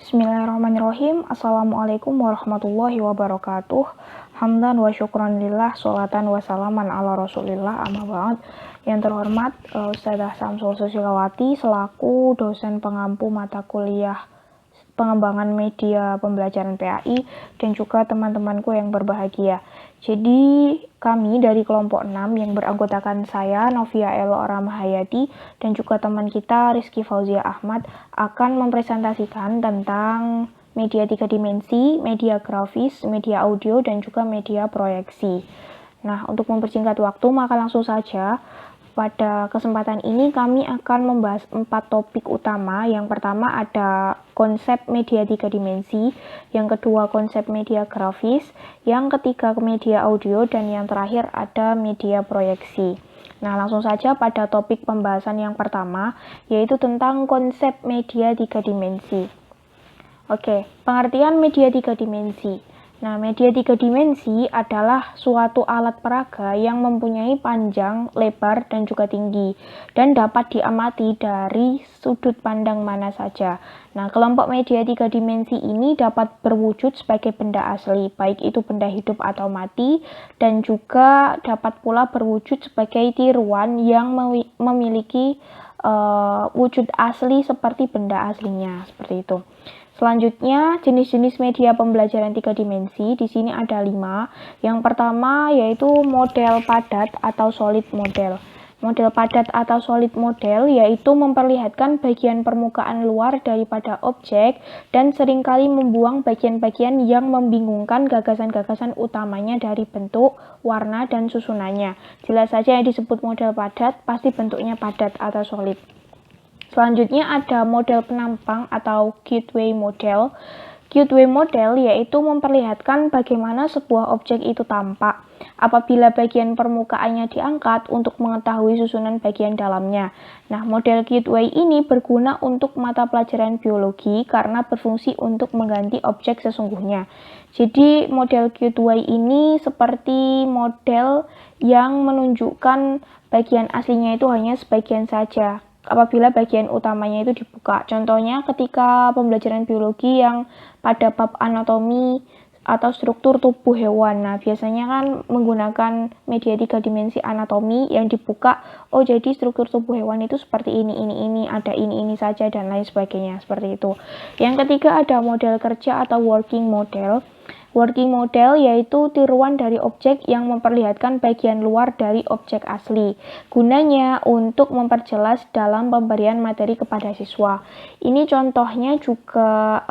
Bismillahirrahmanirrahim. Assalamualaikum warahmatullahi wabarakatuh. Hamdan wa syukran lillah, sholatan wa salaman ala rasulillah, amma ba'd. Yang terhormat Ustazah Samsul Susilawati selaku dosen pengampu mata kuliah pengembangan media pembelajaran PAI dan juga teman-temanku yang berbahagia. Jadi kami dari kelompok 6 yang beranggotakan saya Novia Elo Ramahayati dan juga teman kita Rizky Fauzia Ahmad akan mempresentasikan tentang media 3 dimensi, media grafis, media audio dan juga media proyeksi. Nah, untuk mempersingkat waktu maka langsung saja. Pada kesempatan ini kami akan membahas 4 topik utama. Yang pertama ada konsep media 3 dimensi, yang kedua konsep media grafis, yang ketiga media audio, dan yang terakhir ada media proyeksi. Nah, langsung saja pada topik pembahasan yang pertama, yaitu tentang konsep media 3 dimensi. Oke, pengertian media 3 dimensi. Nah, media 3 dimensi adalah suatu alat peraga yang mempunyai panjang, lebar, dan juga tinggi, dan dapat diamati dari sudut pandang mana saja. Nah, kelompok media 3 dimensi ini dapat berwujud sebagai benda asli, baik itu benda hidup atau mati, dan juga dapat pula berwujud sebagai tiruan yang memiliki wujud asli seperti benda aslinya, seperti itu. Selanjutnya, jenis-jenis media pembelajaran 3 dimensi, di sini ada 5. Yang pertama yaitu model padat atau solid model. Model padat atau solid model yaitu memperlihatkan bagian permukaan luar daripada objek dan seringkali membuang bagian-bagian yang membingungkan gagasan-gagasan utamanya dari bentuk, warna, dan susunannya. Jelas saja yang disebut model padat pasti bentuknya padat atau solid. Selanjutnya ada model penampang atau gateway model. Gateway model yaitu memperlihatkan bagaimana sebuah objek itu tampak apabila bagian permukaannya diangkat untuk mengetahui susunan bagian dalamnya. Nah, model gateway ini berguna untuk mata pelajaran biologi karena berfungsi untuk mengganti objek sesungguhnya. Jadi, model gateway ini seperti model yang menunjukkan bagian aslinya itu hanya sebagian saja apabila bagian utamanya itu dibuka. Contohnya ketika pembelajaran biologi yang pada bab anatomi atau struktur tubuh hewan. Nah, biasanya kan menggunakan media 3 dimensi anatomi yang dibuka. Oh, jadi struktur tubuh hewan itu seperti ini, ada ini saja dan lain sebagainya, seperti itu. Yang ketiga ada model kerja atau working model. Working model yaitu tiruan dari objek yang memperlihatkan bagian luar dari objek asli. Gunanya untuk memperjelas dalam pemberian materi kepada siswa. Ini contohnya juga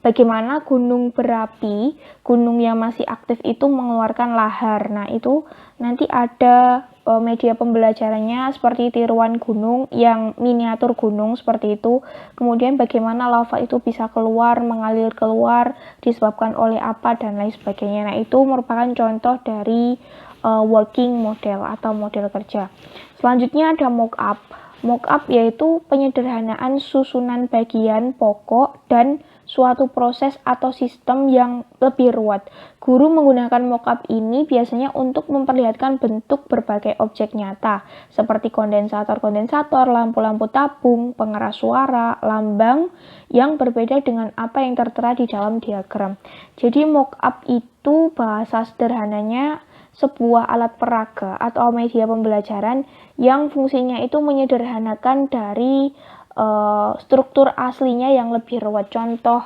bagaimana gunung berapi, gunung yang masih aktif itu mengeluarkan lahar. Nah, itu nanti ada media pembelajarannya seperti tiruan gunung yang miniatur gunung seperti itu. Kemudian bagaimana lava itu bisa keluar, mengalir keluar, disebabkan oleh apa dan lain sebagainya. Nah, itu merupakan contoh dari working model atau model kerja. Selanjutnya ada mock-up. Mock-up yaitu penyederhanaan susunan bagian pokok dan suatu proses atau sistem yang lebih ruwet. Guru menggunakan mock-up ini biasanya untuk memperlihatkan bentuk berbagai objek nyata, seperti kondensator-kondensator, lampu-lampu tabung, pengeras suara, lambang yang berbeda dengan apa yang tertera di dalam diagram. Jadi mock-up itu bahasa sederhananya sebuah alat peraga atau media pembelajaran yang fungsinya itu menyederhanakan dari struktur aslinya yang lebih ruwet. Contoh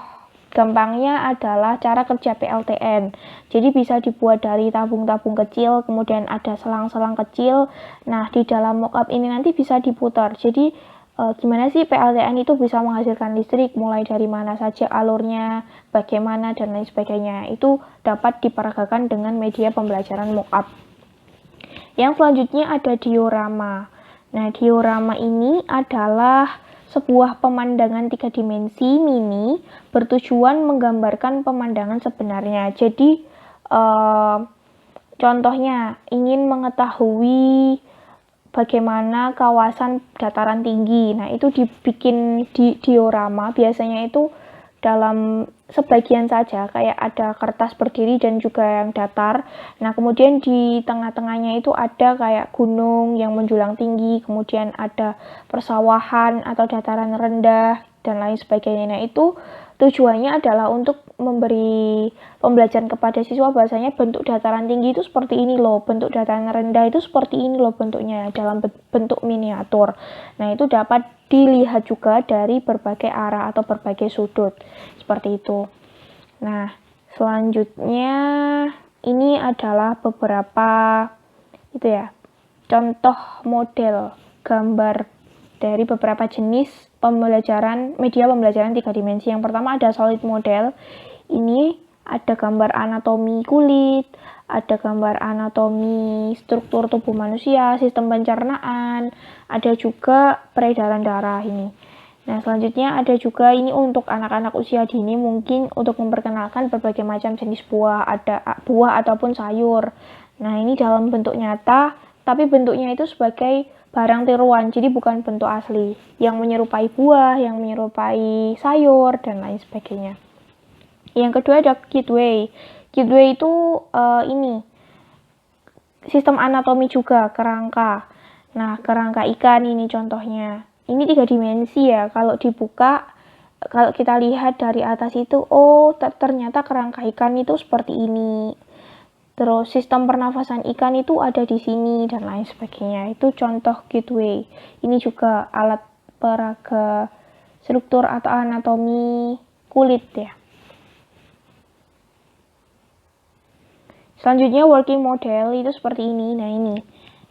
gampangnya adalah cara kerja PLTN. Jadi bisa dibuat dari tabung-tabung kecil, kemudian ada selang-selang kecil. Nah, di dalam mockup ini nanti bisa diputar. Jadi gimana sih PLTN itu bisa menghasilkan listrik, mulai dari mana saja alurnya, bagaimana, dan lain sebagainya. Itu dapat diperagakan dengan media pembelajaran mockup. Yang selanjutnya ada diorama. Nah, diorama ini adalah sebuah pemandangan 3 dimensi mini bertujuan menggambarkan pemandangan sebenarnya. Jadi, contohnya ingin mengetahui bagaimana kawasan dataran tinggi. Nah, itu dibikin diorama. Biasanya itu dalam sebagian saja, kayak ada kertas berdiri dan juga yang datar. Nah, kemudian di tengah-tengahnya itu ada kayak gunung yang menjulang tinggi, kemudian ada persawahan atau dataran rendah, dan lain sebagainya. Nah, itu tujuannya adalah untuk memberi pembelajaran kepada siswa bahasanya bentuk dataran tinggi itu seperti ini loh, bentuk dataran rendah itu seperti ini loh bentuknya dalam bentuk miniatur. Nah, itu dapat dilihat juga dari berbagai arah atau berbagai sudut seperti itu. Nah, selanjutnya ini adalah beberapa contoh model gambar dari beberapa jenis media pembelajaran 3 dimensi. Yang pertama ada solid model. Ini ada gambar anatomi kulit, ada gambar anatomi struktur tubuh manusia, sistem pencernaan, ada juga peredaran darah ini. Nah, selanjutnya ada juga ini untuk anak-anak usia dini, mungkin untuk memperkenalkan berbagai macam jenis buah, ada buah ataupun sayur. Nah, ini dalam bentuk nyata, tapi bentuknya itu sebagai barang tiruan, jadi bukan bentuk asli, yang menyerupai buah, yang menyerupai sayur, dan lain sebagainya. Yang kedua ada Kitway. Kitway itu ini sistem anatomi juga, kerangka. Nah, kerangka ikan ini contohnya. Ini 3 dimensi ya, kalau dibuka, kalau kita lihat dari atas itu, oh ternyata kerangka ikan itu seperti ini. Terus sistem pernafasan ikan itu ada di sini dan lain sebagainya. Itu contoh Kitway. Ini juga alat peraga struktur atau anatomi kulit ya. Selanjutnya working model itu seperti ini. Nah, ini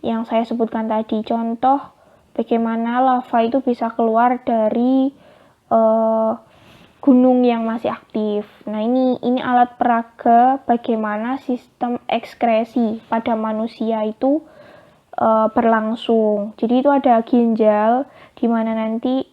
yang saya sebutkan tadi, contoh bagaimana lava itu bisa keluar dari gunung yang masih aktif. Nah, ini alat peraga bagaimana sistem ekskresi pada manusia itu berlangsung. Jadi itu ada ginjal di mana nanti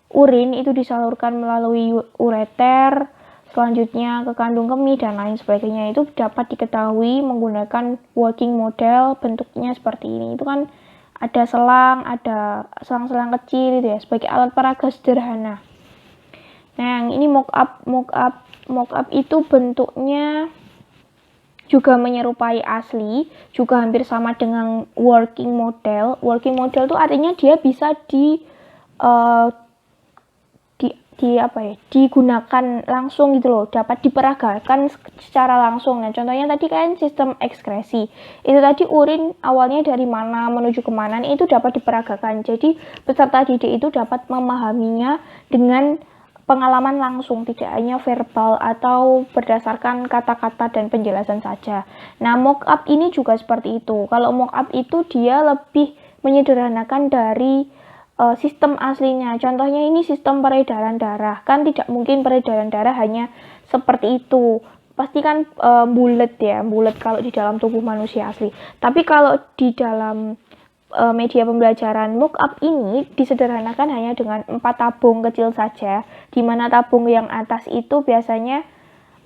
urin itu disalurkan melalui ureter, selanjutnya ke kandung kemih dan lain sebagainya. Itu dapat diketahui menggunakan working model, bentuknya seperti ini. Itu kan ada selang-selang kecil gitu ya, sebagai alat peraga sederhana. Nah, yang ini mock-up itu bentuknya juga menyerupai asli, juga hampir sama dengan working model. Working model itu artinya dia bisa digunakan langsung gitu loh, dapat diperagakan secara langsung. Nah, contohnya tadi kan sistem ekskresi. Itu tadi urin awalnya dari mana menuju kemana, itu dapat diperagakan. Jadi peserta didik itu dapat memahaminya dengan pengalaman langsung, tidak hanya verbal atau berdasarkan kata-kata dan penjelasan saja. Nah, mock-up ini juga seperti itu. Kalau mock-up itu dia lebih menyederhanakan dari sistem aslinya. Contohnya ini sistem peredaran darah. Kan tidak mungkin peredaran darah hanya seperti itu. Pasti kan bulat kalau di dalam tubuh manusia asli. Tapi kalau di dalam media pembelajaran mock-up ini disederhanakan hanya dengan 4 tabung kecil saja, di mana tabung yang atas itu biasanya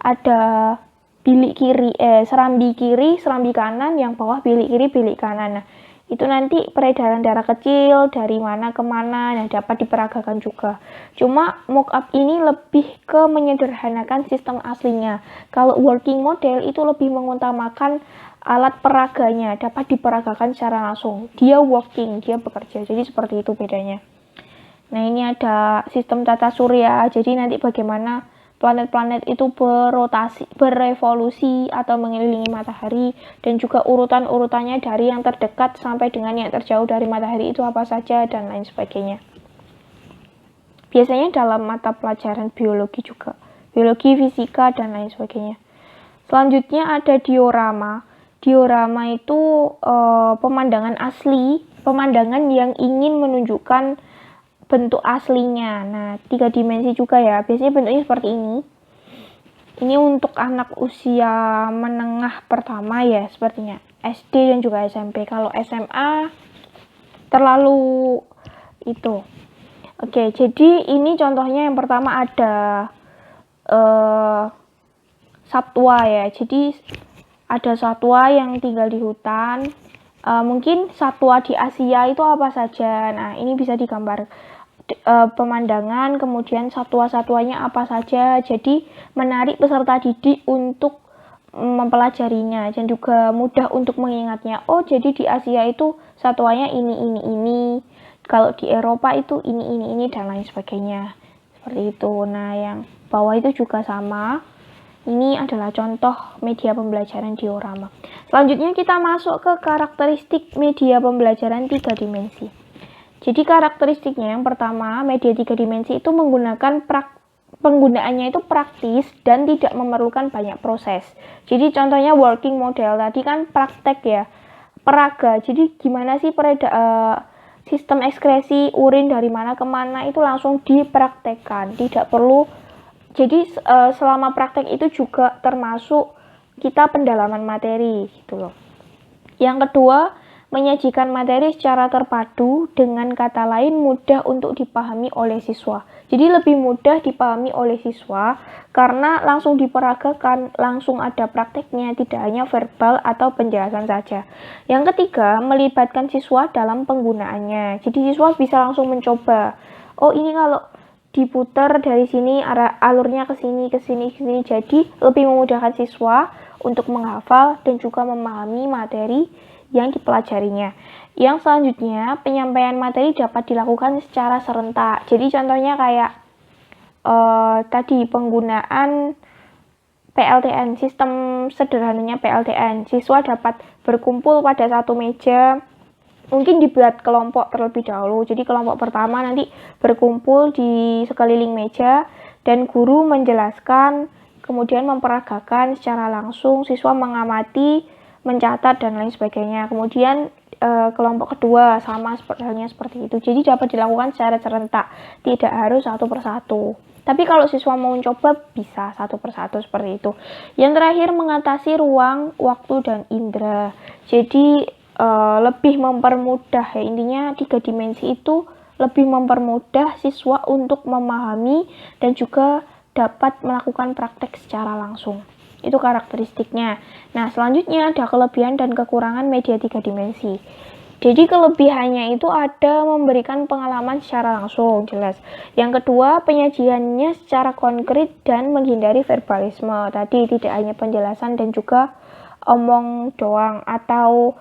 ada bilik kiri, serambi kiri, serambi kanan, yang bawah bilik kiri, bilik kanan. Nah, itu nanti peredaran darah kecil dari mana ke mana, nah dapat diperagakan juga. Cuma mock-up ini lebih ke menyederhanakan sistem aslinya. Kalau working model itu lebih mengutamakan alat peraganya, dapat diperagakan secara langsung. Dia working, dia bekerja. Jadi seperti itu bedanya. Nah, ini ada sistem tata surya. Jadi nanti bagaimana planet-planet itu berevolusi atau mengelilingi matahari, dan juga urutan-urutannya dari yang terdekat sampai dengan yang terjauh dari matahari itu apa saja dan lain sebagainya. Biasanya dalam mata pelajaran biologi juga, biologi, fisika dan lain sebagainya. Selanjutnya ada diorama. Diorama itu pemandangan asli, pemandangan yang ingin menunjukkan bentuk aslinya. Nah, 3 dimensi juga ya. Biasanya bentuknya seperti ini. Ini untuk anak usia menengah pertama ya, sepertinya SD dan juga SMP. Kalau SMA terlalu itu. Oke, jadi ini contohnya yang pertama ada satwa ya. Jadi ada satwa yang tinggal di hutan. Mungkin satwa di Asia itu apa saja. Nah, ini bisa digambar pemandangan, kemudian satwa-satwanya apa saja. Jadi menarik peserta didik untuk mempelajarinya dan juga mudah untuk mengingatnya. Oh, jadi di Asia itu satwanya ini. Kalau di Eropa itu ini dan lain sebagainya. Seperti itu. Nah, yang bawah itu juga sama. Ini adalah contoh media pembelajaran diorama. Selanjutnya kita masuk ke karakteristik media pembelajaran 3 dimensi. Jadi karakteristiknya yang pertama, media 3 dimensi itu penggunaannya itu praktis dan tidak memerlukan banyak proses. Jadi contohnya working model tadi kan praktek ya, peraga. Jadi gimana sih sistem ekskresi urin dari mana ke mana itu langsung dipraktekkan, tidak perlu. Jadi selama praktek itu juga termasuk kita pendalaman materi gitu loh. Yang kedua, menyajikan materi secara terpadu, dengan kata lain mudah untuk dipahami oleh siswa. Jadi lebih mudah dipahami oleh siswa karena langsung diperagakan, langsung ada prakteknya, tidak hanya verbal atau penjelasan saja. Yang ketiga, melibatkan siswa dalam penggunaannya. Jadi siswa bisa langsung mencoba. Oh, ini kalau diputar dari sini alurnya ke sini. Jadi lebih memudahkan siswa untuk menghafal dan juga memahami materi yang dipelajarinya. Yang selanjutnya, penyampaian materi dapat dilakukan secara serentak. Jadi contohnya kayak tadi penggunaan PLTN, sistem sederhananya PLTN. Siswa dapat berkumpul pada satu meja, mungkin dibuat kelompok terlebih dahulu. Jadi kelompok pertama nanti berkumpul di sekeliling meja dan guru menjelaskan, kemudian memperagakan secara langsung, siswa mengamati, mencatat dan lain sebagainya. Kemudian kelompok kedua sama halnya seperti itu. Jadi dapat dilakukan secara serentak, tidak harus satu persatu. Tapi kalau siswa mau mencoba bisa satu persatu seperti itu. Yang terakhir, mengatasi ruang, waktu dan indera. Jadi lebih mempermudah ya, intinya 3 dimensi itu lebih mempermudah siswa untuk memahami dan juga dapat melakukan praktek secara langsung. Itu karakteristiknya. Nah, selanjutnya ada kelebihan dan kekurangan media 3 dimensi. Jadi kelebihannya itu ada memberikan pengalaman secara langsung, jelas. Yang kedua, penyajiannya secara konkret dan menghindari verbalisme. Tadi tidak hanya penjelasan dan juga omong doang atau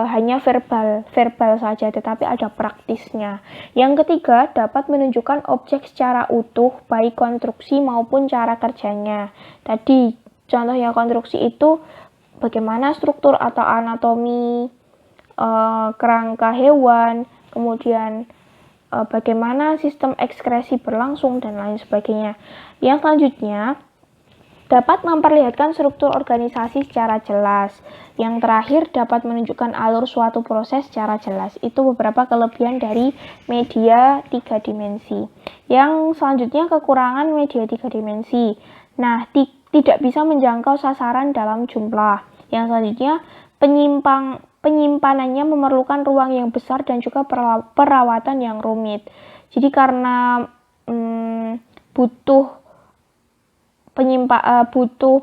hanya verbal saja, tetapi ada praktisnya. Yang ketiga, dapat menunjukkan objek secara utuh, baik konstruksi maupun cara kerjanya. Tadi contohnya konstruksi itu bagaimana struktur atau anatomi kerangka hewan, kemudian bagaimana sistem ekskresi berlangsung dan lain sebagainya. Yang selanjutnya, dapat memperlihatkan struktur organisasi secara jelas. Yang terakhir, dapat menunjukkan alur suatu proses secara jelas. Itu beberapa kelebihan dari media 3 dimensi. Yang selanjutnya, kekurangan media 3 dimensi. Nah, tidak bisa menjangkau sasaran dalam jumlah. Yang selanjutnya, penyimpanannya memerlukan ruang yang besar dan juga perawatan yang rumit. Jadi karena butuh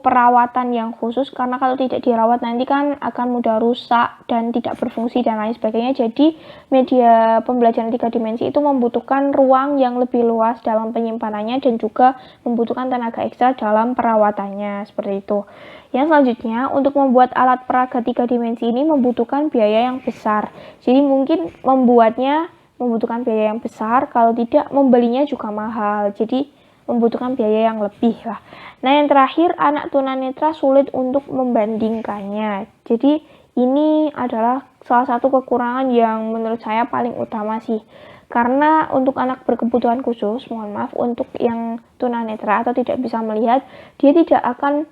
perawatan yang khusus, karena kalau tidak dirawat nanti kan akan mudah rusak dan tidak berfungsi dan lain sebagainya. Jadi media pembelajaran 3 dimensi itu membutuhkan ruang yang lebih luas dalam penyimpanannya dan juga membutuhkan tenaga ekstra dalam perawatannya, seperti itu. Yang selanjutnya, untuk membuat alat peraga 3 dimensi ini membutuhkan biaya yang besar. Jadi mungkin membuatnya membutuhkan biaya yang besar, kalau tidak membelinya juga mahal. Jadi membutuhkan biaya yang lebih lah. Nah, yang terakhir, anak tunanetra sulit untuk membandingkannya. Jadi ini adalah salah satu kekurangan yang menurut saya paling utama sih. Karena untuk anak berkebutuhan khusus, mohon maaf, untuk yang tunanetra atau tidak bisa melihat, dia tidak akan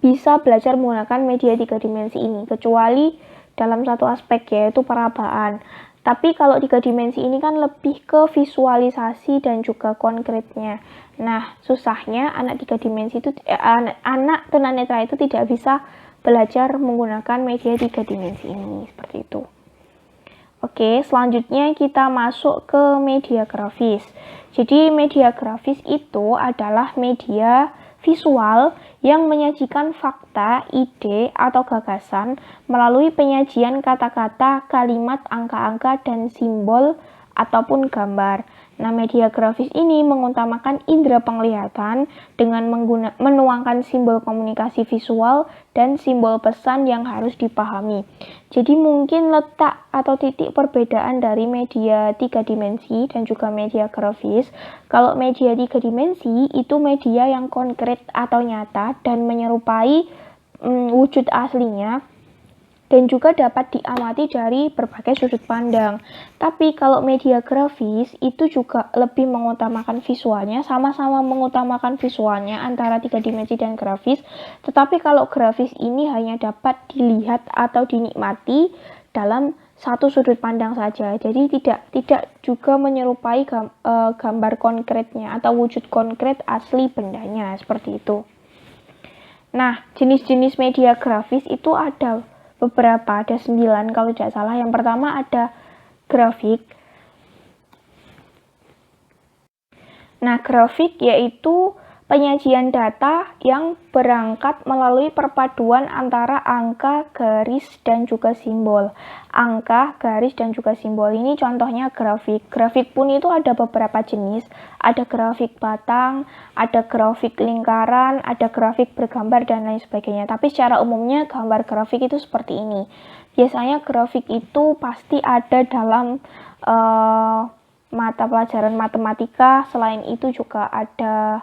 bisa belajar menggunakan media 3 dimensi ini, kecuali dalam satu aspek, yaitu perabaan. Tapi kalau 3 dimensi ini kan lebih ke visualisasi dan juga konkretnya. Nah, susahnya anak 3 dimensi itu anak tunanetra itu tidak bisa belajar menggunakan media 3 dimensi ini, seperti itu. Oke, selanjutnya kita masuk ke media grafis. Jadi media grafis itu adalah media visual yang menyajikan fakta, ide, atau gagasan melalui penyajian kata-kata, kalimat, angka-angka, dan simbol ataupun gambar. Nah, media grafis ini mengutamakan indera penglihatan dengan menuangkan simbol komunikasi visual dan simbol pesan yang harus dipahami. Jadi mungkin letak atau titik perbedaan dari media 3 dimensi dan juga media grafis. Kalau media 3 dimensi itu media yang konkret atau nyata dan menyerupai wujud aslinya, dan juga dapat diamati dari berbagai sudut pandang. Tapi kalau media grafis itu juga lebih mengutamakan visualnya, sama-sama mengutamakan visualnya antara 3 dimensi dan grafis. Tetapi kalau grafis ini hanya dapat dilihat atau dinikmati dalam satu sudut pandang saja. Jadi tidak juga menyerupai gambar konkretnya atau wujud konkret asli bendanya, seperti itu. Nah, jenis-jenis media grafis itu ada beberapa, ada 9 kalau tidak salah. Yang pertama ada grafik. Nah, grafik yaitu penyajian data yang berangkat melalui perpaduan antara angka, garis, dan juga simbol. Angka, garis, dan juga simbol ini contohnya grafik. Grafik pun itu ada beberapa jenis. Ada grafik batang, ada grafik lingkaran, ada grafik bergambar, dan lain sebagainya. Tapi secara umumnya gambar grafik itu seperti ini. Biasanya grafik itu pasti ada dalam mata pelajaran matematika. Selain itu juga ada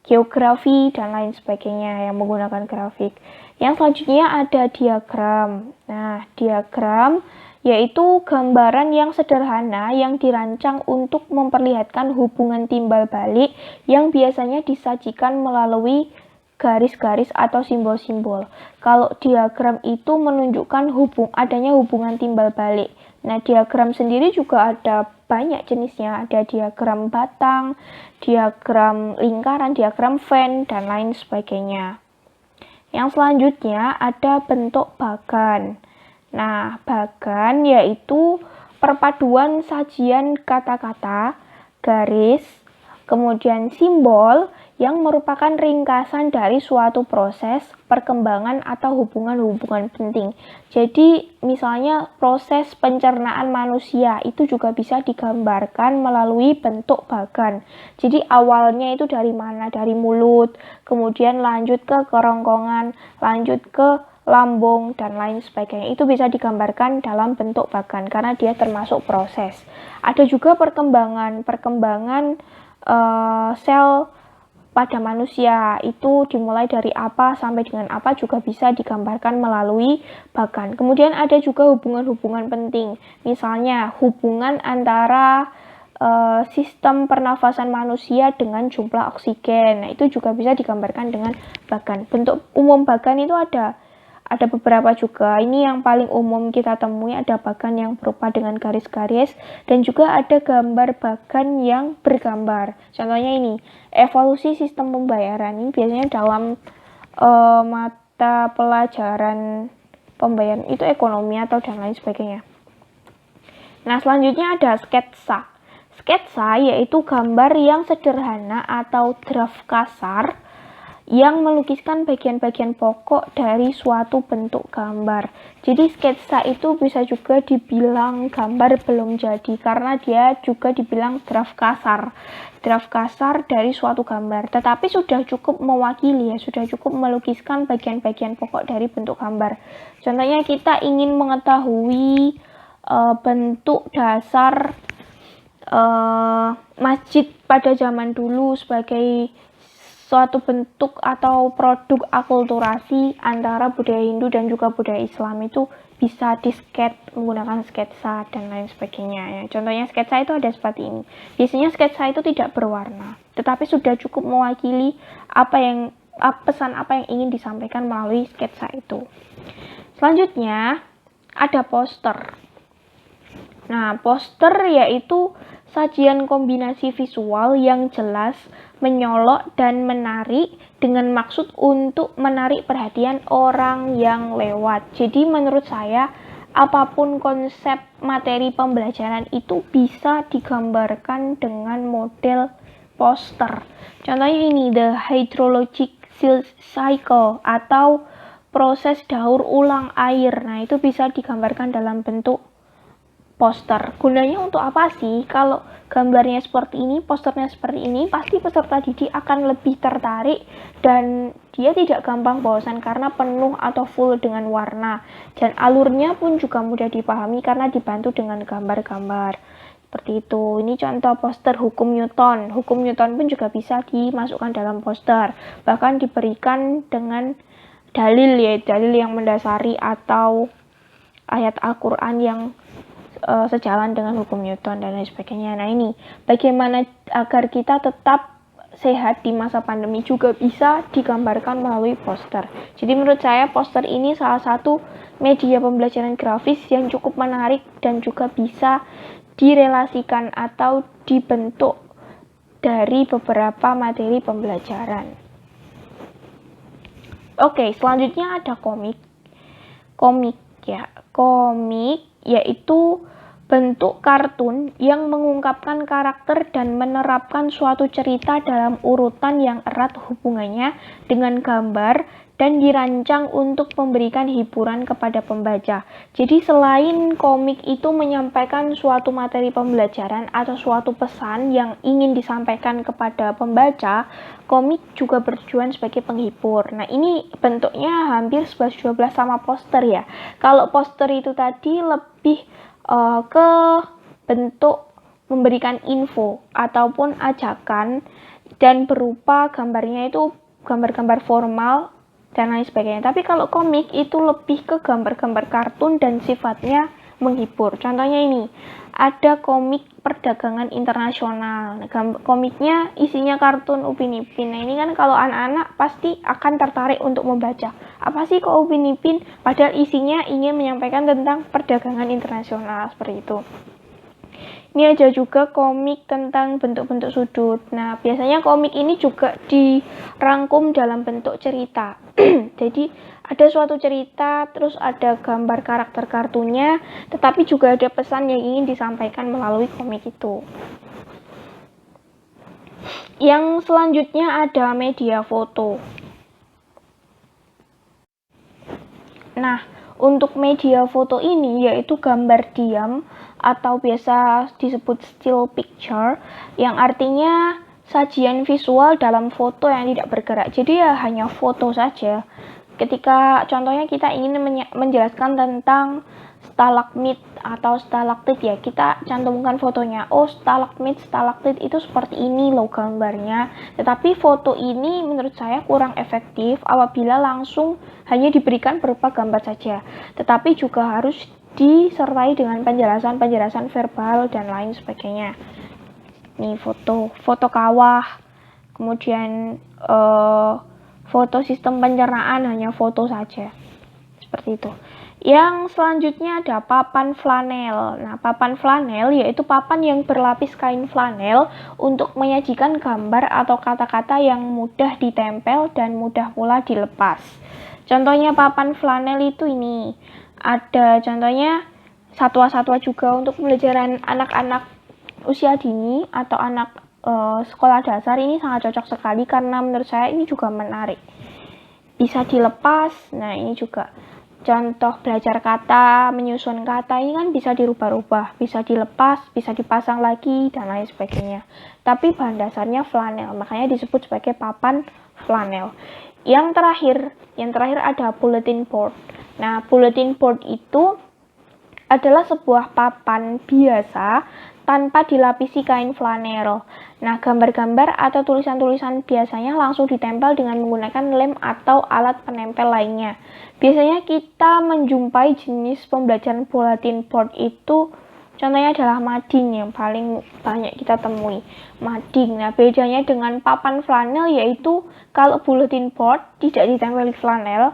geografi dan lain sebagainya yang menggunakan grafik. Yang selanjutnya ada diagram. Nah, diagram yaitu gambaran yang sederhana yang dirancang untuk memperlihatkan hubungan timbal balik yang biasanya disajikan melalui garis-garis atau simbol-simbol. Kalau diagram itu menunjukkan adanya hubungan timbal balik. Nah, diagram sendiri juga ada banyak jenisnya. Ada diagram batang, diagram lingkaran, diagram Venn, dan lain sebagainya. Yang selanjutnya ada bentuk bagan. Nah, bagan yaitu perpaduan sajian kata-kata, garis, kemudian simbol yang merupakan ringkasan dari suatu proses, perkembangan, atau hubungan-hubungan penting. Jadi, misalnya proses pencernaan manusia itu juga bisa digambarkan melalui bentuk bagan. Jadi, awalnya itu dari mana? Dari mulut, kemudian lanjut ke kerongkongan, lanjut ke lambung, dan lain sebagainya. Itu bisa digambarkan dalam bentuk bagan karena dia termasuk proses. Ada juga perkembangan sel pada manusia, itu dimulai dari apa sampai dengan apa juga bisa digambarkan melalui bagan. Kemudian ada juga hubungan-hubungan penting, misalnya hubungan antara sistem pernafasan manusia dengan jumlah oksigen. Nah, itu juga bisa digambarkan dengan bagan. Bentuk umum bagan itu ada beberapa juga. Ini yang paling umum kita temui, ada bagan yang berupa dengan garis-garis, dan juga ada gambar bagan yang bergambar. Contohnya ini, evolusi sistem pembayaran. Ini biasanya dalam mata pelajaran pembayaran itu ekonomi atau dan lain sebagainya. Nah, selanjutnya ada sketsa. Sketsa yaitu gambar yang sederhana atau draft kasar yang melukiskan bagian-bagian pokok dari suatu bentuk gambar. Jadi sketsa itu bisa juga dibilang gambar belum jadi karena dia juga dibilang draft kasar dari suatu gambar. Tetapi sudah cukup mewakili, sudah cukup melukiskan bagian-bagian pokok dari bentuk gambar. Contohnya kita ingin mengetahui bentuk dasar masjid pada zaman dulu sebagai suatu bentuk atau produk akulturasi antara budaya Hindu dan juga budaya Islam, itu bisa disket menggunakan sketsa dan lain sebagainya ya. Contohnya sketsa itu ada seperti ini. Biasanya sketsa itu tidak berwarna, tetapi sudah cukup mewakili pesan apa yang ingin disampaikan melalui sketsa itu. Selanjutnya ada poster. Nah, poster yaitu sajian kombinasi visual yang jelas, menyolok, dan menarik dengan maksud untuk menarik perhatian orang yang lewat. Jadi menurut saya, apapun konsep materi pembelajaran itu bisa digambarkan dengan model poster. Contohnya ini, the hydrologic cycle atau proses daur ulang air. Nah, itu bisa digambarkan dalam bentuk poster. Gunanya untuk apa sih? Kalau gambarnya seperti ini, posternya seperti ini, pasti peserta didik akan lebih tertarik dan dia tidak gampang bosan karena penuh atau full dengan warna. Dan alurnya pun juga mudah dipahami karena dibantu dengan gambar-gambar. Seperti itu. Ini contoh poster hukum Newton. Hukum Newton pun juga bisa dimasukkan dalam poster. Bahkan diberikan dengan dalil yang mendasari atau ayat Al-Quran yang sejalan dengan hukum Newton dan lain sebagainya. Nah ini, bagaimana agar kita tetap sehat di masa pandemi juga bisa digambarkan melalui poster. Jadi menurut saya poster ini salah satu media pembelajaran grafis yang cukup menarik dan juga bisa direlasikan atau dibentuk dari beberapa materi pembelajaran. Oke, selanjutnya ada komik. Komik yaitu bentuk kartun yang mengungkapkan karakter dan menerapkan suatu cerita dalam urutan yang erat hubungannya dengan gambar dan dirancang untuk memberikan hiburan kepada pembaca. Jadi selain komik itu menyampaikan suatu materi pembelajaran atau suatu pesan yang ingin disampaikan kepada pembaca, komik juga bertujuan sebagai penghibur. Nah ini bentuknya hampir 11-12 sama poster ya. Kalau poster itu tadi lebih ke bentuk memberikan info ataupun ajakan dan berupa gambarnya itu gambar-gambar formal dan lain sebagainya. Tapi kalau komik itu lebih ke gambar-gambar kartun dan sifatnya menghibur. Contohnya ini, ada komik perdagangan internasional. Nah, komiknya isinya kartun Upin Ipin. Nah ini kan kalau anak-anak pasti akan tertarik untuk membaca. Apa sih kok Upin Ipin? Padahal isinya ingin menyampaikan tentang perdagangan internasional, seperti itu. Ini ada juga komik tentang bentuk-bentuk sudut. Nah, biasanya komik ini juga dirangkum dalam bentuk cerita. Jadi, ada suatu cerita, terus ada gambar karakter kartunya, tetapi juga ada pesan yang ingin disampaikan melalui komik itu. Yang selanjutnya ada media foto. Nah, untuk media foto ini yaitu gambar diam atau biasa disebut still picture, yang artinya sajian visual dalam foto yang tidak bergerak. Jadi ya hanya foto saja. Ketika contohnya kita ingin menjelaskan tentang stalagmit atau stalaktit ya, kita cantumkan fotonya. Oh, stalagmit, stalaktit itu seperti ini loh gambarnya. Tetapi foto ini menurut saya kurang efektif apabila langsung hanya diberikan berupa gambar saja. Tetapi juga harus disertai dengan penjelasan-penjelasan verbal dan lain sebagainya. Nih foto kawah, kemudian foto sistem pencernaan hanya foto saja, seperti itu. Yang selanjutnya ada papan flanel. Nah, papan flanel yaitu papan yang berlapis kain flanel untuk menyajikan gambar atau kata-kata yang mudah ditempel dan mudah pula dilepas. Contohnya papan flanel itu ini. Ada contohnya satwa-satwa juga untuk pembelajaran anak-anak usia dini atau anak sekolah dasar. Ini sangat cocok sekali karena menurut saya ini juga menarik. Bisa dilepas. Nah, ini juga contoh belajar kata, menyusun kata ini kan bisa dirubah-rubah, bisa dilepas, bisa dipasang lagi dan lain sebagainya. Tapi bahan dasarnya flanel, makanya disebut sebagai papan flanel. Yang terakhir ada bulletin board. Nah, bulletin board itu adalah sebuah papan biasa tanpa dilapisi kain flanel. Nah, gambar-gambar atau tulisan-tulisan biasanya langsung ditempel dengan menggunakan lem atau alat penempel lainnya. Biasanya kita menjumpai jenis pembelajaran bulletin board itu, contohnya adalah mading yang paling banyak kita temui. Mading. Nah, bedanya dengan papan flanel yaitu kalau bulletin board tidak ditempeli flanel,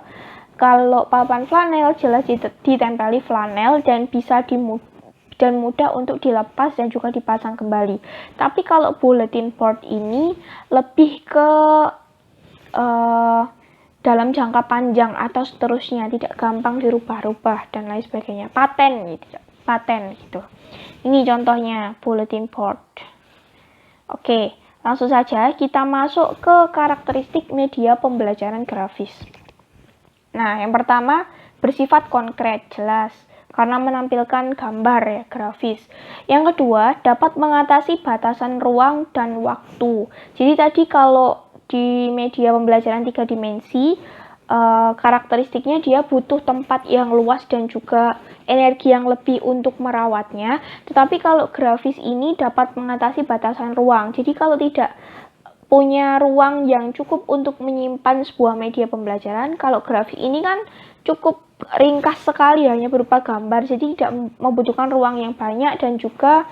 kalau papan flanel jelas ditempeli flanel dan bisa mudah untuk dilepas dan juga dipasang kembali. Tapi kalau bulletin board ini lebih ke dalam jangka panjang atau seterusnya, tidak gampang dirubah-rubah dan lain sebagainya. Paten gitu. Ini contohnya bulletin board. Oke, langsung saja kita masuk ke karakteristik media pembelajaran grafis. Nah, yang pertama bersifat konkret, jelas. karena menampilkan gambar ya, grafis. Yang kedua, dapat mengatasi batasan ruang dan waktu. Jadi tadi kalau di media pembelajaran 3 dimensi, karakteristiknya dia butuh tempat yang luas dan juga energi yang lebih untuk merawatnya. Tetapi kalau grafis ini dapat mengatasi batasan ruang. Jadi kalau tidak punya ruang yang cukup untuk menyimpan sebuah media pembelajaran, kalau grafis ini kan cukup ringkas sekali, hanya berupa gambar, jadi tidak membutuhkan ruang yang banyak dan juga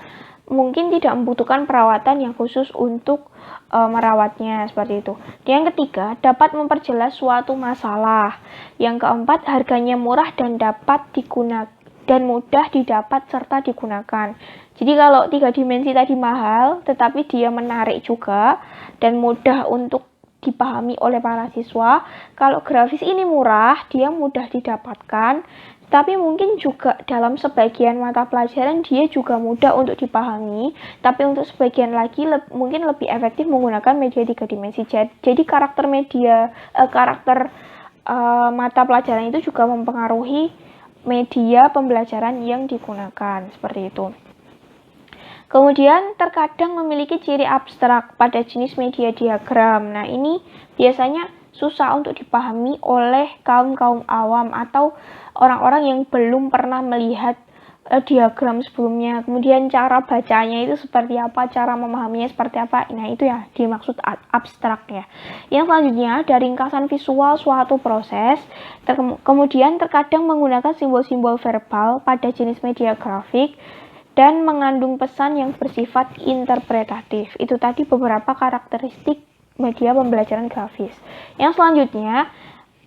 mungkin tidak membutuhkan perawatan yang khusus untuk merawatnya, seperti itu. Yang ketiga, dapat memperjelas suatu masalah. Yang keempat, harganya murah dan dapat digunakan dan mudah didapat serta digunakan. Jadi kalau 3 dimensi tadi mahal, tetapi dia menarik juga dan mudah untuk dipahami oleh para siswa. Kalau grafis ini murah, dia mudah didapatkan, tapi mungkin juga dalam sebagian mata pelajaran dia juga mudah untuk dipahami, tapi untuk sebagian lagi mungkin lebih efektif menggunakan media 3 dimensi. Jadi karakter mata pelajaran itu juga mempengaruhi media pembelajaran yang digunakan, seperti itu. Kemudian terkadang memiliki ciri abstrak pada jenis media diagram. Nah, ini biasanya susah untuk dipahami oleh kaum awam atau orang-orang yang belum pernah melihat diagram sebelumnya. Kemudian cara bacanya itu seperti apa, cara memahaminya seperti apa. Nah, itu ya dimaksud abstrak ya. Yang selanjutnya, ada ringkasan visual suatu proses. Kemudian terkadang menggunakan simbol-simbol verbal pada jenis media grafik dan mengandung pesan yang bersifat interpretatif. Itu tadi beberapa karakteristik media pembelajaran grafis. Yang selanjutnya,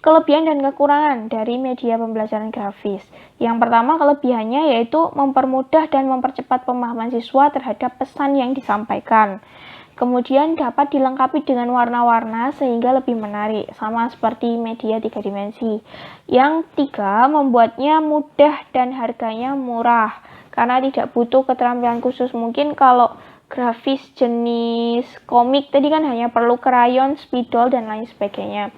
kelebihan dan kekurangan dari media pembelajaran grafis. Yang pertama, kelebihannya yaitu mempermudah dan mempercepat pemahaman siswa terhadap pesan yang disampaikan. Kemudian dapat dilengkapi dengan warna-warna sehingga lebih menarik, sama seperti media 3 dimensi. Yang tiga, membuatnya mudah dan harganya murah, karena tidak butuh keterampilan khusus. Mungkin kalau grafis jenis komik tadi kan hanya perlu krayon, spidol, dan lain sebagainya.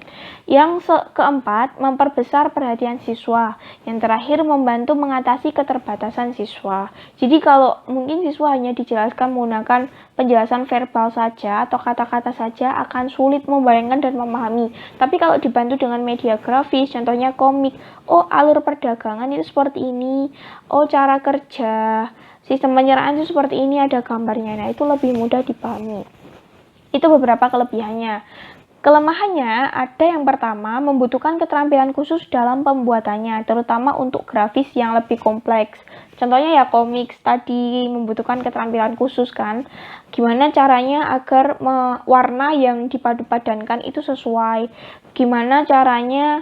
Yang keempat, memperbesar perhatian siswa. Yang terakhir, membantu mengatasi keterbatasan siswa. Jadi kalau mungkin siswa hanya dijelaskan menggunakan penjelasan verbal saja atau kata-kata saja akan sulit membayangkan dan memahami. Tapi kalau dibantu dengan media grafis, contohnya komik, oh alur perdagangan itu seperti ini, oh cara kerja sistem penyerahan itu seperti ini, ada gambarnya. Nah, itu lebih mudah dipahami. Itu beberapa kelebihannya. Kelemahannya ada yang pertama, membutuhkan keterampilan khusus dalam pembuatannya, terutama untuk grafis yang lebih kompleks. Contohnya ya komik tadi membutuhkan keterampilan khusus kan. Gimana caranya agar warna yang dipadu-padankan itu sesuai. Gimana caranya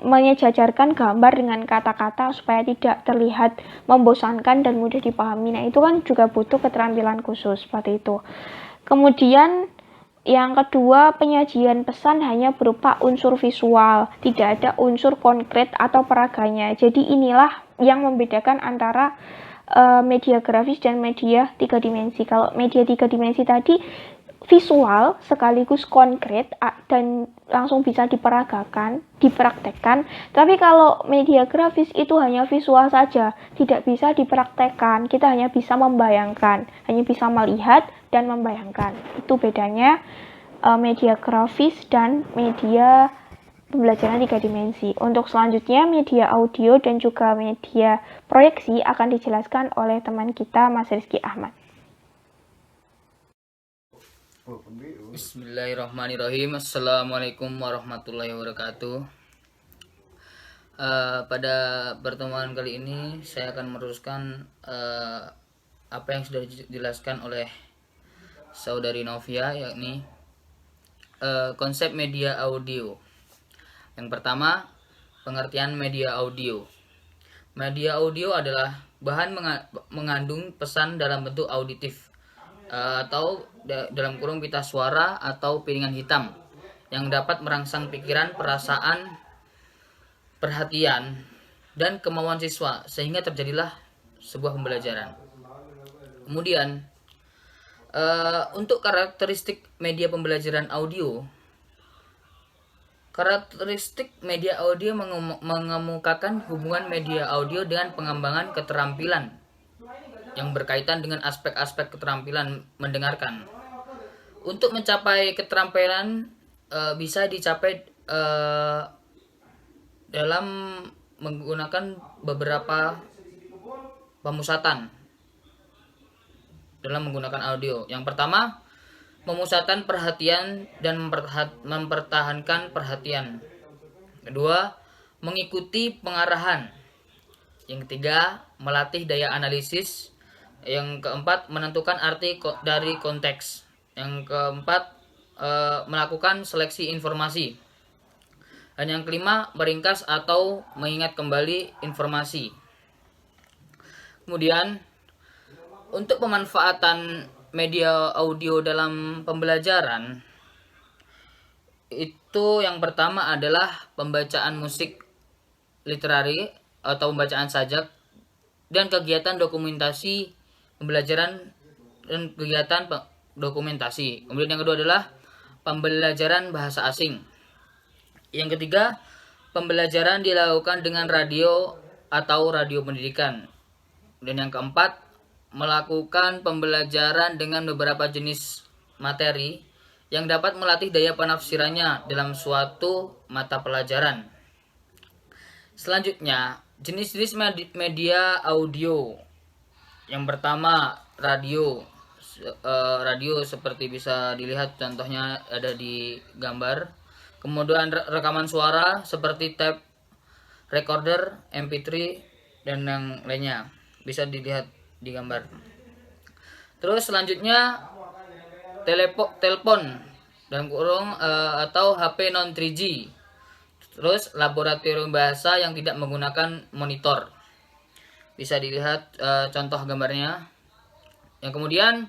menyejajarkan gambar dengan kata-kata supaya tidak terlihat membosankan dan mudah dipahami. Nah, itu kan juga butuh keterampilan khusus seperti itu. Kemudian yang kedua, penyajian pesan hanya berupa unsur visual, tidak ada unsur konkret atau peraganya. Jadi inilah yang membedakan antara media grafis dan media 3 dimensi. Kalau media 3 dimensi tadi visual sekaligus konkret dan langsung bisa diperagakan, dipraktekkan. Tapi kalau media grafis itu hanya visual saja, tidak bisa dipraktekkan. Kita hanya bisa membayangkan, hanya bisa melihat dan membayangkan. Itu bedanya media grafis dan media pembelajaran 3 dimensi. Untuk selanjutnya, media audio dan juga media proyeksi akan dijelaskan oleh teman kita, Mas Rizky Ahmad. Bismillahirrahmanirrahim. Assalamualaikum warahmatullahi wabarakatuh. Pada pertemuan kali ini saya akan meneruskan apa yang sudah dijelaskan oleh saudari Novia, yakni konsep media audio. Yang pertama, pengertian media audio. Media audio adalah bahan mengandung pesan dalam bentuk auditif atau dalam kurung pita suara atau piringan hitam yang dapat merangsang pikiran, perasaan, perhatian, dan kemauan siswa sehingga terjadilah sebuah pembelajaran. Kemudian untuk karakteristik media pembelajaran audio, Karakteristik media audio mengemukakan hubungan media audio dengan pengembangan keterampilan yang berkaitan dengan aspek-aspek keterampilan mendengarkan. Untuk mencapai keterampilan bisa dicapai dalam menggunakan beberapa pemusatan dalam menggunakan audio. Yang pertama, memusatkan perhatian dan mempertahankan perhatian. Kedua, mengikuti pengarahan. Yang ketiga, melatih daya analisis. Yang keempat, menentukan arti dari konteks. Yang keempat, melakukan seleksi informasi. Dan yang kelima, meringkas atau mengingat kembali informasi. Kemudian, untuk pemanfaatan media audio dalam pembelajaran, itu yang pertama adalah pembacaan musik literari atau pembacaan sajak dan kegiatan dokumentasi pembelajaran dan kegiatan dokumentasi. Kemudian yang kedua adalah pembelajaran bahasa asing. Yang ketiga, pembelajaran dilakukan dengan radio atau radio pendidikan. Dan yang keempat, melakukan pembelajaran dengan beberapa jenis materi yang dapat melatih daya penafsirannya dalam suatu mata pelajaran. Selanjutnya, jenis-jenis media audio. Yang pertama, radio. Radio seperti bisa dilihat contohnya ada di gambar. Kemudian rekaman suara seperti tape recorder, MP3 dan yang lainnya bisa dilihat di gambar. Terus selanjutnya telepon dalam kurung atau HP non 3G. Terus laboratorium bahasa yang tidak menggunakan monitor. Bisa dilihat contoh gambarnya. Yang kemudian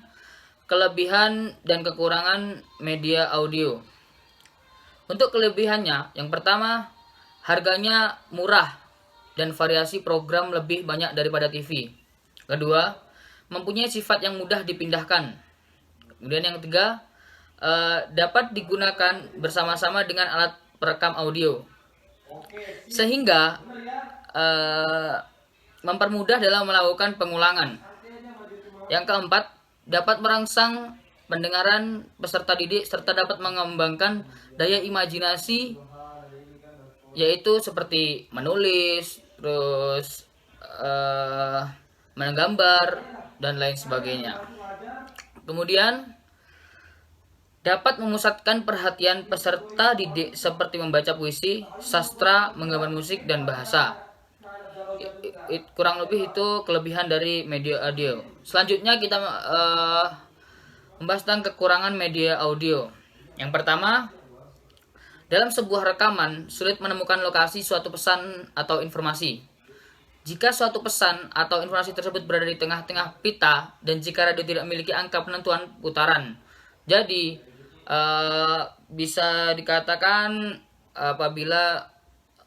kelebihan dan kekurangan media audio. Untuk kelebihannya, yang pertama, harganya murah dan variasi program lebih banyak daripada TV. Kedua, mempunyai sifat yang mudah dipindahkan. Kemudian yang ketiga, dapat digunakan bersama-sama dengan alat perekam audio. Sehingga mempermudah dalam melakukan pengulangan. Yang keempat, dapat merangsang pendengaran peserta didik serta dapat mengembangkan daya imajinasi, yaitu seperti menulis, terus menggambar dan lain sebagainya. Kemudian dapat memusatkan perhatian peserta didik seperti membaca puisi, sastra, menggambar musik dan bahasa. Kurang lebih itu kelebihan dari media audio. Selanjutnya kita membahas tentang kekurangan media audio. Yang pertama, dalam sebuah rekaman sulit menemukan lokasi suatu pesan atau informasi. Jika suatu pesan atau informasi tersebut berada di tengah-tengah pita dan jika radio tidak memiliki angka penentuan putaran. Jadi bisa dikatakan apabila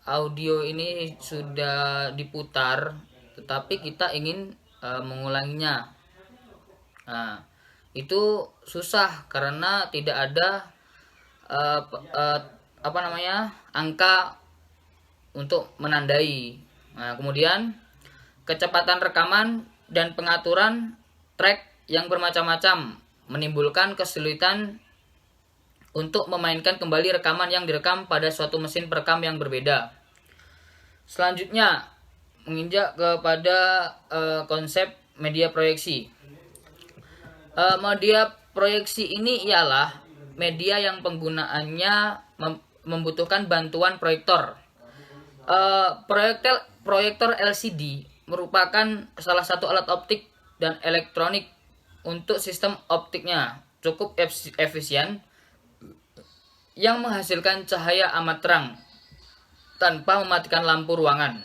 audio ini sudah diputar tetapi kita ingin mengulanginya. Nah, itu susah karena tidak ada angka untuk menandai. Nah, kemudian kecepatan rekaman dan pengaturan track yang bermacam-macam menimbulkan kesulitan untuk memainkan kembali rekaman yang direkam pada suatu mesin perekam yang berbeda. Selanjutnya, menginjak kepada konsep media proyeksi. Media proyeksi ini ialah media yang penggunaannya membutuhkan bantuan proyektor. Proyektor LCD merupakan salah satu alat optik dan elektronik untuk sistem optiknya cukup efisien yang menghasilkan cahaya amat terang tanpa mematikan lampu ruangan,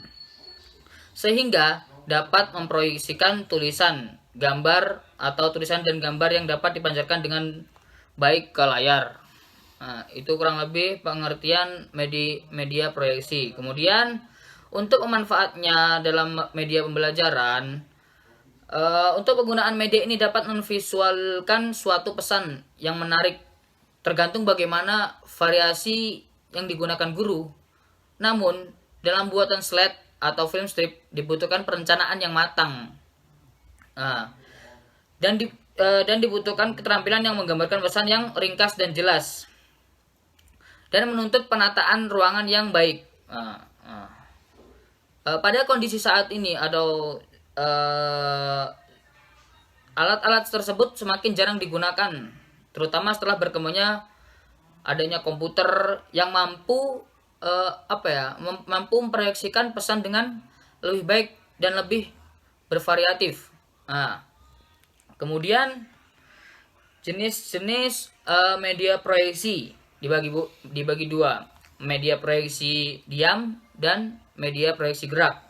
sehingga dapat memproyeksikan tulisan, gambar, atau tulisan dan gambar yang dapat dipancarkan dengan baik ke layar. Nah, itu kurang lebih pengertian media proyeksi. Kemudian untuk pemanfaatnya dalam media pembelajaran, untuk penggunaan media ini dapat memvisualkan suatu pesan yang menarik tergantung bagaimana variasi yang digunakan guru. Namun, dalam buatan slide atau film strip dibutuhkan perencanaan yang matang. Nah, dan dibutuhkan keterampilan yang menggambarkan pesan yang ringkas dan jelas. Dan menuntut penataan ruangan yang baik. Pada kondisi saat ini atau alat-alat tersebut semakin jarang digunakan, terutama setelah berkembangnya adanya komputer yang mampu mampu memproyeksikan pesan dengan lebih baik dan lebih bervariatif. Nah, kemudian jenis-jenis media proyeksi dibagi dua, media proyeksi diam dan media proyeksi gerak.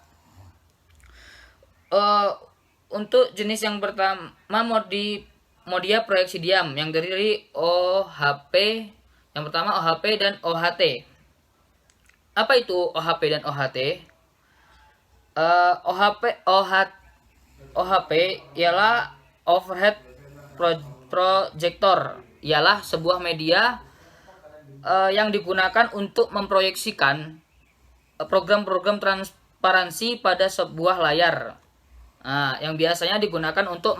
Untuk jenis yang pertama, media proyeksi diam yang terdiri OHP. Yang pertama OHP dan OHT. Apa itu OHP dan OHT? OHP ialah overhead projector, ialah sebuah media yang digunakan untuk memproyeksikan program-program transparansi pada sebuah layar. Yang biasanya digunakan untuk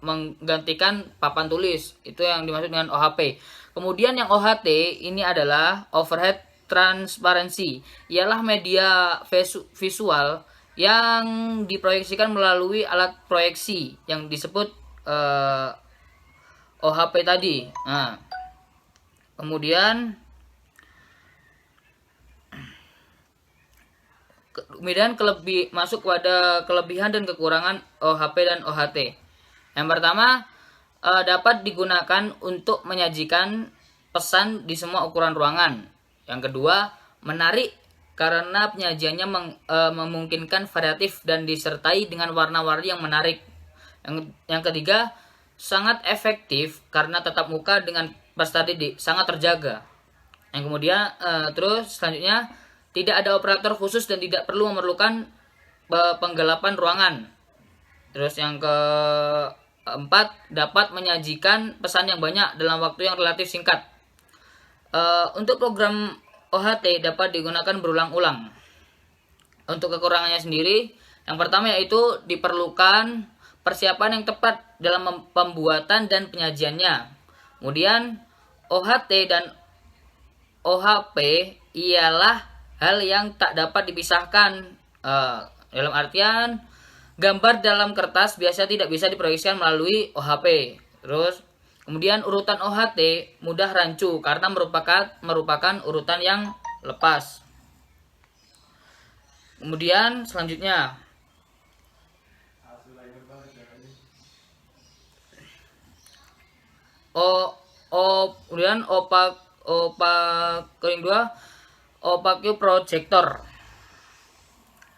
menggantikan papan tulis. Itu yang dimaksud dengan OHP. Kemudian yang OHT ini adalah overhead transparansi, ialah media visual yang diproyeksikan melalui alat proyeksi yang disebut OHP tadi. Kemudian masuk pada kelebihan dan kekurangan OHP dan OHT. Yang pertama, dapat digunakan untuk menyajikan pesan di semua ukuran ruangan. Yang kedua, menarik karena penyajiannya memungkinkan variatif dan disertai dengan warna-warni yang menarik. Yang ketiga, sangat efektif karena tatap muka dengan peserta didik sangat terjaga. Yang kemudian terus selanjutnya, tidak ada operator khusus dan tidak perlu memerlukan penggelapan ruangan. Terus yang keempat, dapat menyajikan pesan yang banyak dalam waktu yang relatif singkat. Untuk program OHT dapat digunakan berulang-ulang. Untuk kekurangannya sendiri, yang pertama yaitu diperlukan persiapan yang tepat dalam pembuatan dan penyajiannya. Kemudian OHT dan OHP ialah hal yang tak dapat dipisahkan. Dalam artian, gambar dalam kertas biasa tidak bisa diproyeksikan melalui OHP. Terus kemudian urutan OHT mudah rancu karena merupakan urutan yang lepas. Kemudian selanjutnya, kemudian opaque projector.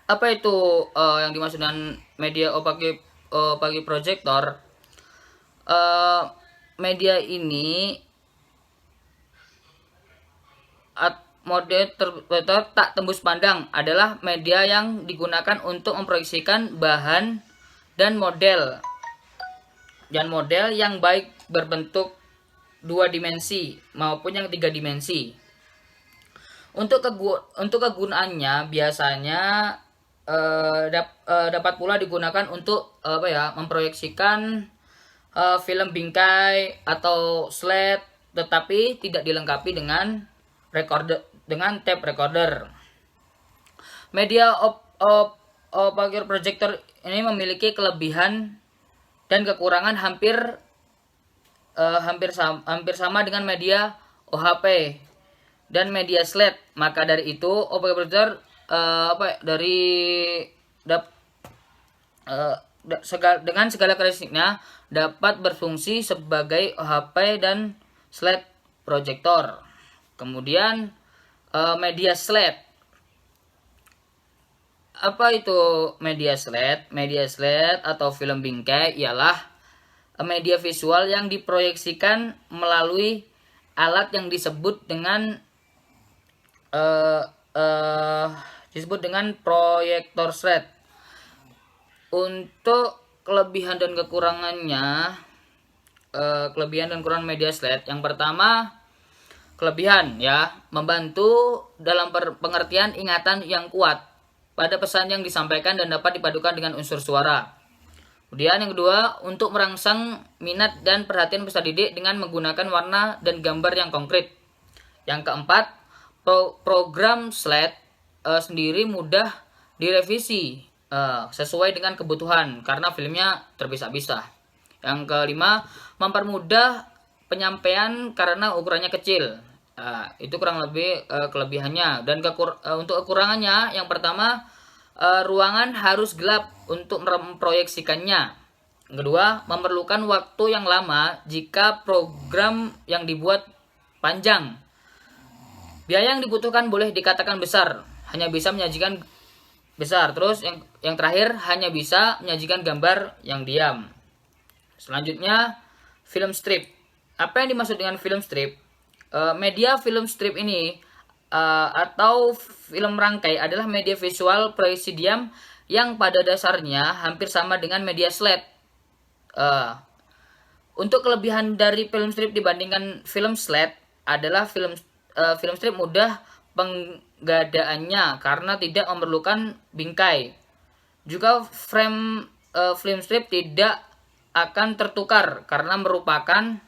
Apa itu yang dimaksud dengan media opaque projector? Media ini mode tak tembus pandang adalah media yang digunakan untuk memproyeksikan bahan dan model yang baik berbentuk 2 dimensi maupun yang 3 dimensi. Untuk kegunaannya biasanya dapat pula digunakan untuk memproyeksikan film bingkai atau slide, tetapi tidak dilengkapi dengan tape recorder. Media opaque projector ini memiliki kelebihan dan kekurangan hampir sama dengan media OHP dan media slide. Maka dari itu opaque projector dengan segala karakteristiknya dapat berfungsi sebagai OHP dan slide projector. Kemudian media slide. Apa itu media slide? Media slide atau film bingkai ialah media visual yang diproyeksikan melalui alat yang disebut dengan proyektor slide. Untuk kelebihan dan kekurangan media slide, yang pertama, kelebihan ya, membantu dalam pengertian ingatan yang kuat pada pesan yang disampaikan dan dapat dipadukan dengan unsur suara. Kemudian yang kedua, untuk merangsang minat dan perhatian peserta didik dengan menggunakan warna dan gambar yang konkret. Yang keempat, program slide sendiri mudah direvisi sesuai dengan kebutuhan karena filmnya terpisah-pisah. Yang kelima, mempermudah penyampaian karena ukurannya kecil. Itu kurang lebih kelebihannya. Dan untuk kekurangannya, yang pertama, ruangan harus gelap untuk memproyeksikannya. Yang kedua, memerlukan waktu yang lama jika program yang dibuat panjang. Biaya yang dibutuhkan boleh dikatakan besar, hanya bisa menyajikan besar. Terus yang terakhir, hanya bisa menyajikan gambar yang diam. Selanjutnya, film strip. Apa yang dimaksud dengan film strip? Media film strip ini atau film rangkai adalah media visual proyeksi diam yang pada dasarnya hampir sama dengan media slide. Untuk kelebihan dari film strip dibandingkan film slide adalah film strip mudah penggadaannya karena tidak memerlukan bingkai. Juga frame film strip tidak akan tertukar karena merupakan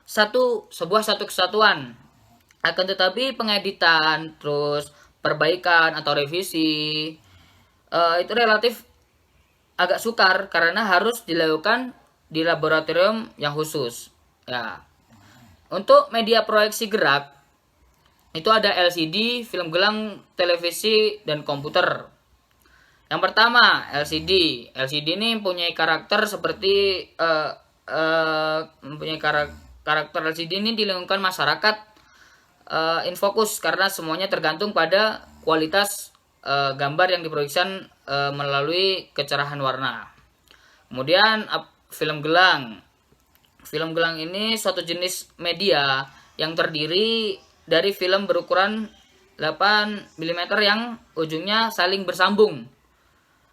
sebuah kesatuan. Akan tetapi pengeditan, terus perbaikan atau revisi itu relatif agak sukar karena harus dilakukan di laboratorium yang khusus. Ya. Untuk media proyeksi gerak itu ada LCD, film gelang, televisi, dan komputer. Yang pertama, LCD. LCD ini mempunyai karakter seperti mempunyai karakter LCD ini di lingkungan masyarakat infocus karena semuanya tergantung pada kualitas gambar yang diproyeksikan melalui kecerahan warna. Kemudian film gelang. Film gelang ini suatu jenis media yang terdiri dari film berukuran 8 mm yang ujungnya saling bersambung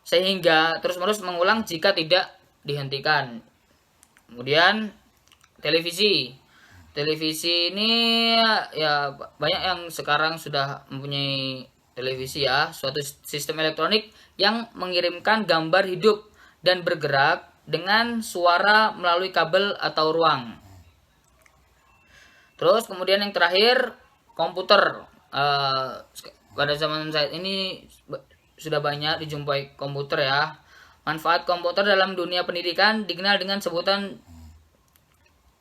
sehingga terus-menerus mengulang jika tidak dihentikan. Kemudian televisi. Televisi ini ya banyak yang sekarang sudah mempunyai televisi ya, suatu sistem elektronik yang mengirimkan gambar hidup dan bergerak dengan suara melalui kabel atau ruang. Terus kemudian yang terakhir, komputer. Pada zaman saat ini sudah banyak dijumpai komputer ya. Manfaat komputer dalam dunia pendidikan dikenal dengan sebutan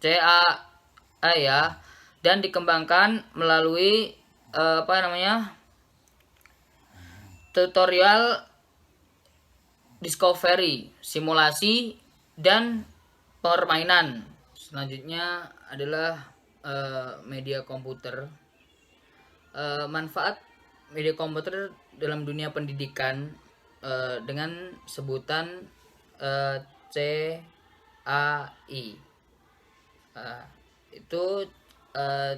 CAI ya, dan dikembangkan melalui tutorial, discovery, simulasi, dan permainan. Selanjutnya adalah media komputer. Manfaat media komputer dalam dunia pendidikan dengan sebutan CAI.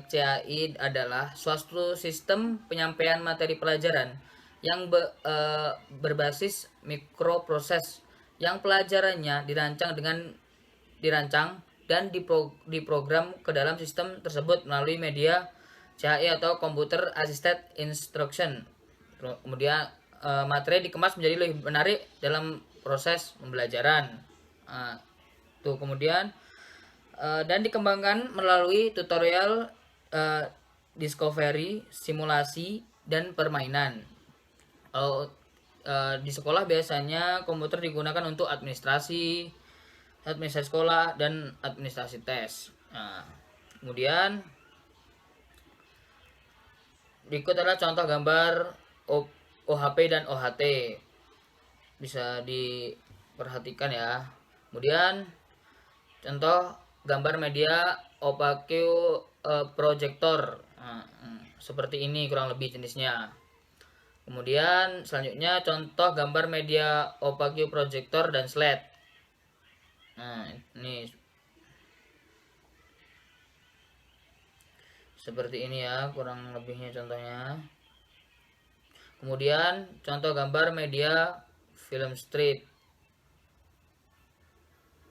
CAI adalah suatu sistem penyampaian materi pelajaran yang berbasis mikroproses yang pelajarannya dirancang dan diprogram ke dalam sistem tersebut melalui media CAI atau Computer Assisted Instruction. Kemudian materi dikemas menjadi lebih menarik dalam proses pembelajaran. Kemudian dan dikembangkan melalui tutorial, discovery, simulasi, dan permainan. Di sekolah biasanya komputer digunakan untuk administrasi sekolah dan administrasi tes. Kemudian berikut adalah contoh gambar OHP dan OHT, bisa diperhatikan ya. Kemudian contoh gambar media opaque projector, seperti ini kurang lebih jenisnya. Kemudian selanjutnya contoh gambar media opaque projector dan slide. Ini seperti ini ya kurang lebihnya contohnya. Kemudian contoh gambar media film strip.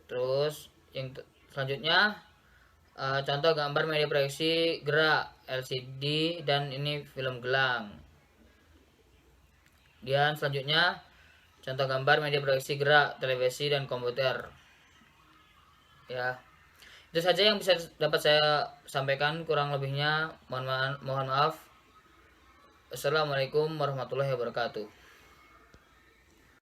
Terus yang selanjutnya Contoh gambar media proyeksi gerak LCD dan ini film gelang. Dan selanjutnya contoh gambar media proyeksi gerak televisi dan komputer. Ya, itu saja yang bisa dapat saya sampaikan, kurang lebihnya mohon maaf. Assalamualaikum warahmatullahi wabarakatuh.